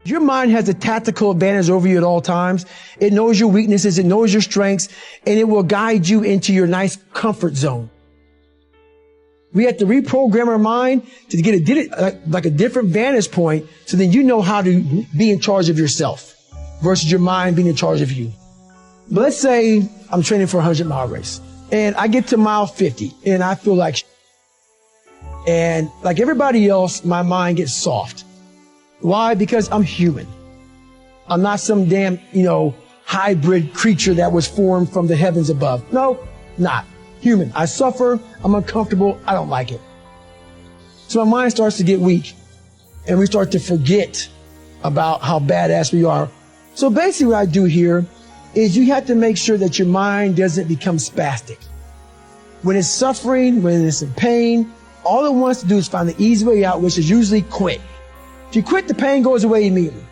Your mind has a tactical advantage over you at all times. It knows your weaknesses, it knows your strengths, and it will guide you into your nice comfort zone. We have to reprogram our mind to get a different vantage point, so then you know how to be in charge of yourself versus your mind being in charge of you. But let's say I'm training for a 100-mile race and I get to mile 50 and I feel like and like everybody else, my mind gets soft. Why? Because I'm human. I'm not some damn, hybrid creature that was formed from the heavens above. No, not. Human. I suffer. I'm uncomfortable. I don't like it. So my mind starts to get weak and we start to forget about how badass we are. So basically what I do here is you have to make sure that your mind doesn't become spastic. When it's suffering, when it's in pain, all it wants to do is find the easy way out, which is usually quit. If you quit, the pain goes away immediately.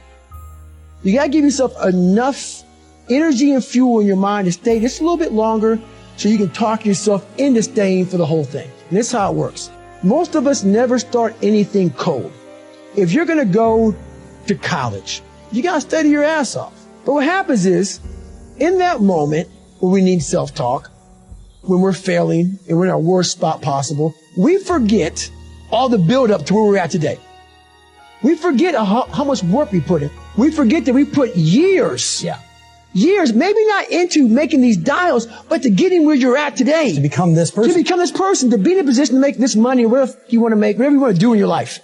You got to give yourself enough energy and fuel in your mind to stay just a little bit longer so you can talk yourself into staying for the whole thing. And this is how it works. Most of us never start anything cold. If you're going to go to college, you got to study your ass off. But what happens is, in that moment where we need self-talk, when we're failing and we're in our worst spot possible, we forget all the build-up to where we're at today. We forget how much work we put in. We forget that we put years, maybe not into making these dials, but to getting where you're at today. To become this person. To become this person, to be in a position to make this money, or whatever you want to make, whatever you want to do in your life.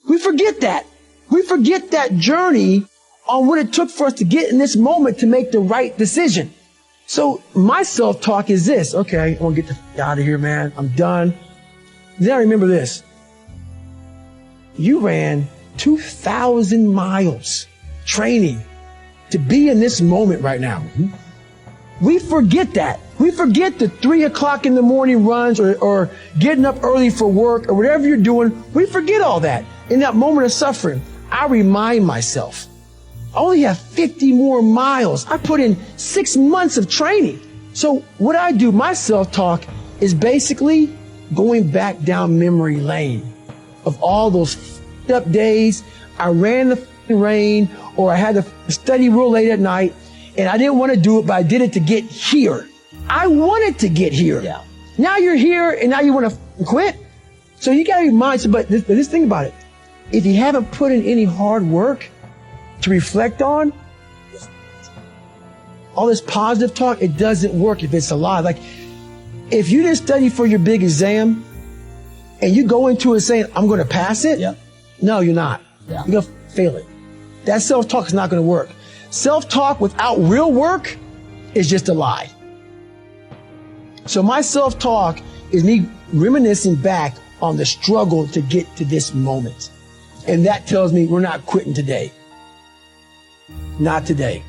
We forget that. We forget that journey on what it took for us to get in this moment to make the right decision. So my self-talk is this. Okay, I want to get the f*** out of here, man. I'm done. Then I remember this. You ran 2,000 miles training to be in this moment right now. Mm-hmm. We forget that. We forget the 3 o'clock in the morning runs or getting up early for work or whatever you're doing. We forget all that. In that moment of suffering, I remind myself, I only have 50 more miles. I put in 6 months of training. So what I do, my self-talk is basically going back down memory lane of all those f***ed up days. I ran the f***ing rain, or I had to study real late at night, and I didn't want to do it, but I did it to get here. I wanted to get here. Yeah. Now you're here, and now you want to f***ing quit? So you got to remind yourself, but this thing about it. If you haven't put in any hard work to reflect on, all this positive talk, it doesn't work if it's a lie. Like, if you didn't study for your big exam and you go into it saying, I'm going to pass it, no, you're not. You're going to fail it. That self-talk is not going to work. Self-talk without real work is just a lie. So my self-talk is me reminiscing back on the struggle to get to this moment. And that tells me we're not quitting today. Not today.